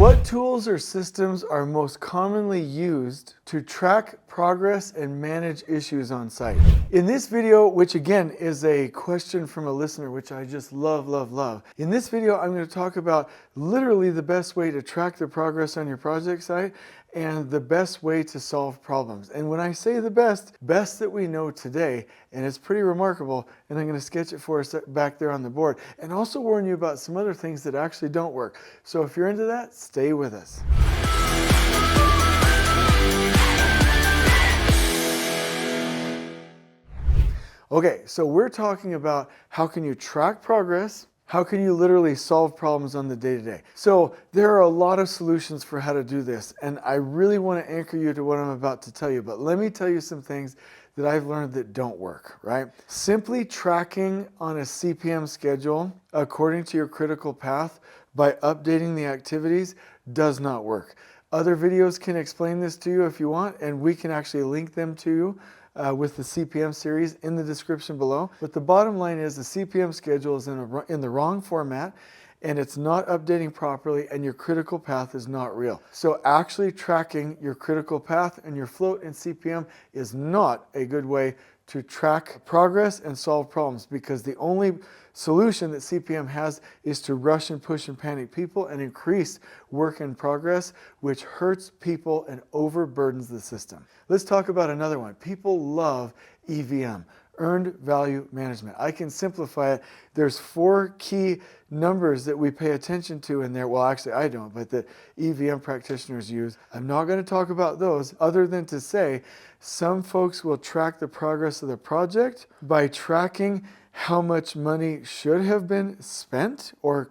What tools or systems are most commonly used to track progress and manage issues on site? In this video, which again is a question from a listener, which I just love. In this video, I'm going to talk about literally the best way to track the progress on your project site and the best way to solve problems. And when I say the best that we know today, and it's pretty remarkable, and I'm going to sketch it for us back there on the board, and also warn you about some other things that actually don't work. So if you're into that, stay with us. Okay, so we're talking about how can you track progress. How can you literally solve problems on the day-to-day? So there are a lot of solutions for how to do this, and I really want to anchor you to what I'm about to tell you, but let me tell you some things that I've learned that don't work, right? Simply tracking on a CPM schedule according to your critical path by updating the activities does not work. Other videos can explain this to you if you want, and we can actually link them to you with the CPM series in the description below. But the bottom line is the CPM schedule is in the wrong format, and it's not updating properly, and your critical path is not real. So actually tracking your critical path and your float in CPM is not a good way to track progress and solve problems, because the only solution that CPM has is to rush and push and panic people and increase work in progress, which hurts people and overburdens the system. Let's talk about another one. People love EVM, Earned Value Management. I can simplify it. There's 4 key numbers that we pay attention to in there. Well, actually I don't, but that EVM practitioners use. I'm not going to talk about those other than to say some folks will track the progress of the project by tracking how much money should have been spent or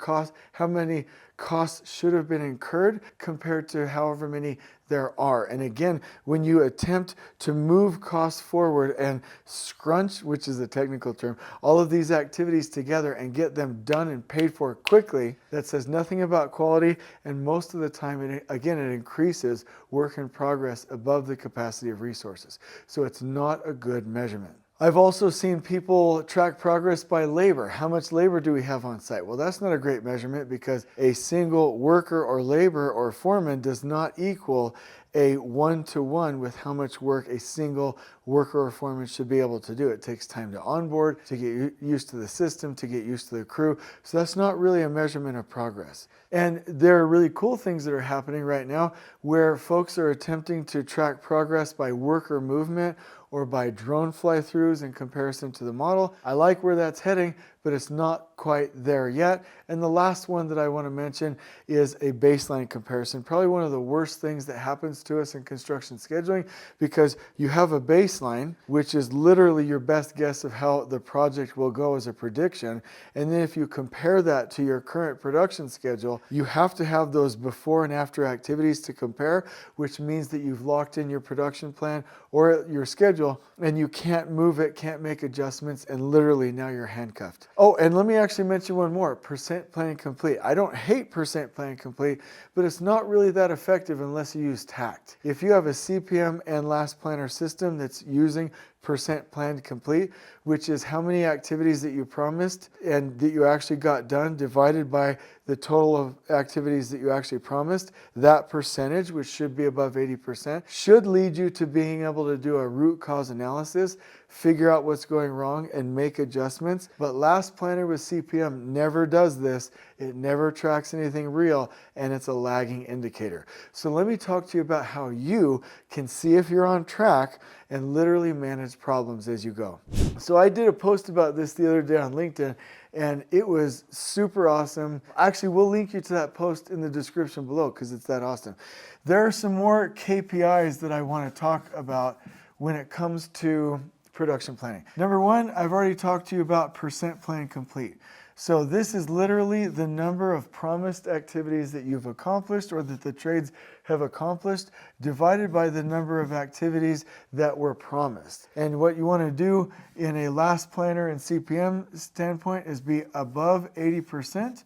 how many costs should have been incurred compared to however many there are. And again, when you attempt to move costs forward and scrunch, which is a technical term, all of these activities together and get them done and paid for quickly, that says nothing about quality, and most of the time, it increases work in progress above the capacity of resources. So it's not a good measurement. I've also seen people track progress by labor. How much labor do we have on site? Well, that's not a great measurement, because a single worker or labor or foreman does not equal a one-to-one with how much work a single worker or foreman should be able to do. It takes time to onboard, to get used to the system, to get used to the crew. So that's not really a measurement of progress. And there are really cool things that are happening right now where folks are attempting to track progress by worker movement or by drone fly-throughs in comparison to the model. I like where that's heading, but it's not quite there yet. And the last one that I want to mention is a baseline comparison. Probably one of the worst things that happens to us in construction scheduling, because you have a baseline, which is literally your best guess of how the project will go as a prediction. And then if you compare that to your current production schedule, you have to have those before and after activities to compare, which means that you've locked in your production plan or your schedule, and you can't move it, can't make adjustments, and literally now you're handcuffed. Oh, and let me actually mention one more, percent plan complete. I don't hate percent plan complete, but it's not really that effective unless you use tact. If you have a CPM and last planner system that's using percent planned complete, which is how many activities that you promised and that you actually got done divided by the total of activities that you actually promised, that percentage, which should be above 80%, should lead you to being able to do a root cause analysis, figure out what's going wrong, and make adjustments. But Last Planner with CPM never does this. It never tracks anything real, and it's a lagging indicator. So let me talk to you about how you can see if you're on track and literally manage problems as you go. So I did a post about this the other day on LinkedIn, and it was super awesome. Actually, we'll link you to that post in the description below because it's that awesome. There are some more KPIs that I want to talk about when it comes to production planning. Number one, I've already talked to you about percent plan complete. So this is literally the number of promised activities that you've accomplished or that the trades have accomplished divided by the number of activities that were promised. And what you want to do in a last planner and CPM standpoint is be above 80%.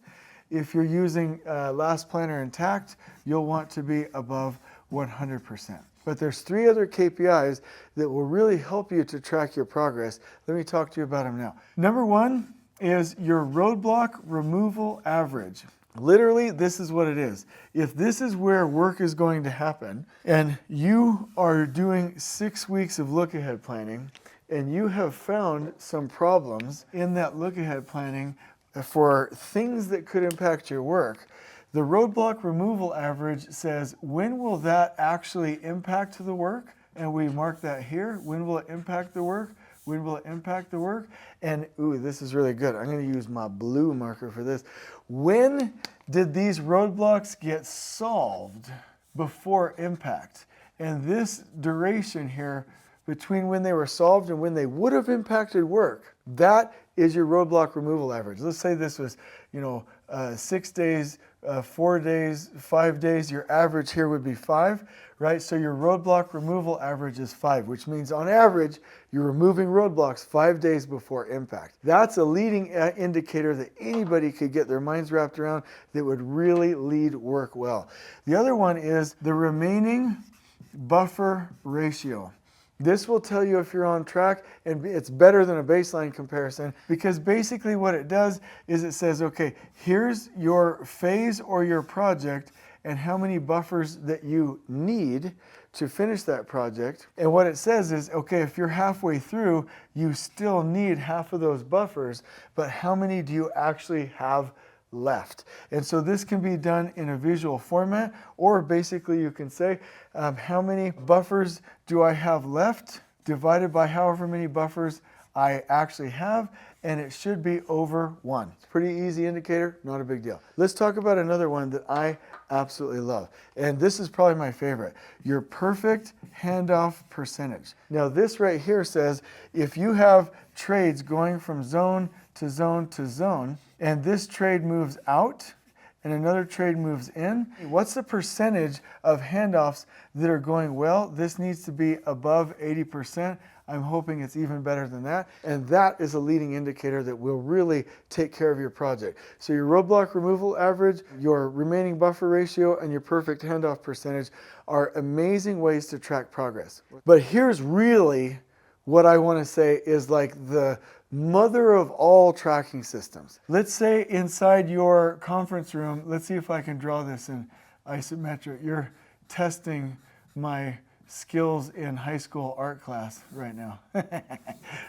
If you're using last planner and tact, you'll want to be above 100%. But there's 3 other KPIs that will really help you to track your progress. Let me talk to you about them now. Number 1 is your roadblock removal average. Literally, this is what it is. If this is where work is going to happen, and you are doing 6 weeks of look-ahead planning, and you have found some problems in that look-ahead planning for things that could impact your work, the roadblock removal average says, when will that actually impact the work? And we mark that here. When will it impact the work? When will it impact the work? And, ooh, this is really good. I'm going to use my blue marker for this. When did these roadblocks get solved before impact? And this duration here between when they were solved and when they would have impacted work, that is your roadblock removal average. Let's say this was, 6 days, 4 days, 5 days. Your average here would be 5, right? So your roadblock removal average is 5, which means on average, you're removing roadblocks 5 days before impact. That's a leading indicator that anybody could get their minds wrapped around that would really lead work well. The other one is the remaining buffer ratio. This will tell you if you're on track, and it's better than a baseline comparison, because basically what it does is it says, okay, here's your phase or your project and how many buffers that you need to finish that project. And what it says is, okay, if you're halfway through, you still need half of those buffers, but how many do you actually have left? And so this can be done in a visual format, or basically you can say, how many buffers do I have left divided by however many buffers I actually have, and it should be over 1. Pretty easy indicator, not a big deal. Let's talk about another one that I absolutely love, and this is probably my favorite, your perfect handoff percentage. Now this right here says if you have trades going from zone to zone to zone, and this trade moves out and another trade moves in, what's the percentage of handoffs that are going well? This needs to be above 80%. I'm hoping it's even better than that. And that is a leading indicator that will really take care of your project. So your roadblock removal average, your remaining buffer ratio, and your perfect handoff percentage are amazing ways to track progress. But here's really what I want to say is like the mother of all tracking systems. Let's say inside your conference room, let's see if I can draw this in isometric. You're testing my skills in high school art class right now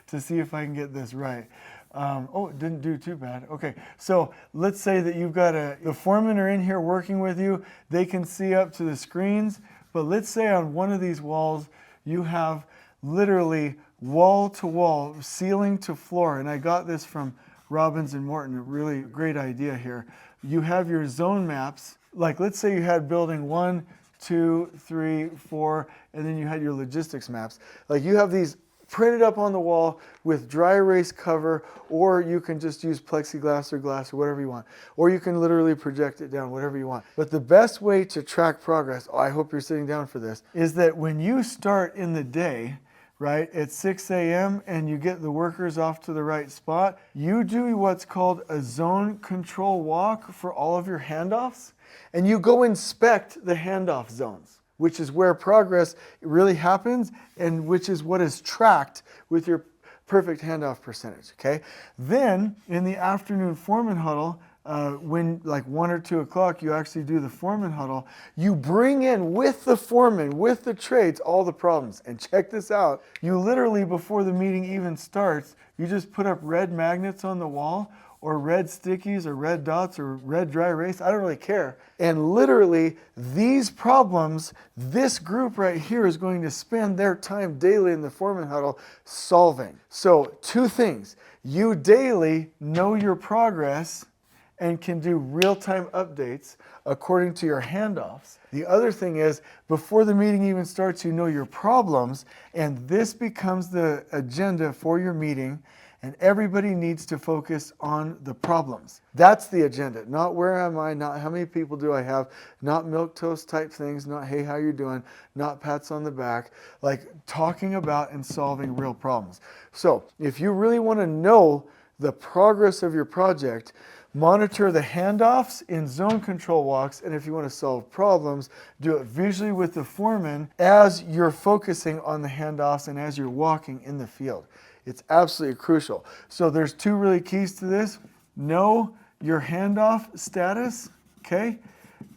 to see if I can get this right. Oh, it didn't do too bad. Okay, so let's say that you've got the foremen are in here working with you. They can see up to the screens, but let's say on one of these walls, you have literally wall to wall, ceiling to floor, and I got this from Robbins and Morton, a really great idea here. You have your zone maps, like let's say you had building 1, 2, 3, 4, and then you had your logistics maps. Like you have these printed up on the wall with dry erase cover, or you can just use plexiglass or glass or whatever you want, or you can literally project it down, whatever you want. But the best way to track progress, I hope you're sitting down for this, is that when you start in the day, right, at 6 a.m. and you get the workers off to the right spot, you do what's called a zone control walk for all of your handoffs, and you go inspect the handoff zones, which is where progress really happens and which is what is tracked with your perfect handoff percentage, okay? Then in the afternoon foreman huddle, when like 1 or 2 o'clock you actually do the foreman huddle, you bring in with the foreman, with the trades, all the problems. And check this out, you literally before the meeting even starts, you just put up red magnets on the wall or red stickies or red dots or red dry erase, I don't really care. And literally these problems, this group right here is going to spend their time daily in the foreman huddle solving. So 2 things, you daily know your progress and can do real-time updates according to your handoffs. The other thing is, before the meeting even starts, you know your problems, and this becomes the agenda for your meeting, and everybody needs to focus on the problems. That's the agenda, not where am I, not how many people do I have, not milquetoast type things, not hey, how you doing, not pats on the back, like talking about and solving real problems. So if you really want to know the progress of your project, monitor the handoffs in zone control walks, and if you want to solve problems, do it visually with the foreman as you're focusing on the handoffs and as you're walking in the field. It's absolutely crucial. So there's 2 really keys to this. Know your handoff status, okay?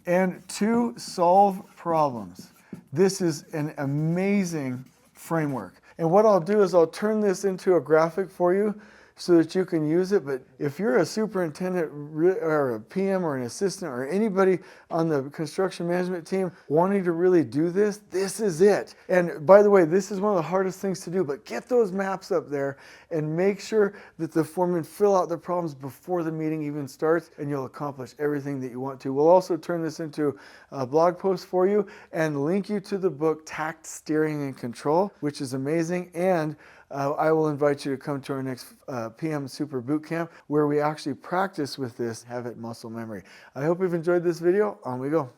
And 2, solve problems. This is an amazing framework. And what I'll do is I'll turn this into a graphic for you so that you can use it. But if you're a superintendent or a PM or an assistant or anybody on the construction management team wanting to really do this, this is it. And by the way, this is one of the hardest things to do, but get those maps up there and make sure that the foremen fill out the problems before the meeting even starts, and you'll accomplish everything that you want to. We'll also turn this into a blog post for you and link you to the book Tact, Steering, and Control, which is amazing. And I will invite you to come to our next PM Super Boot Camp where we actually practice with this, have it muscle memory. I hope you've enjoyed this video. On we go.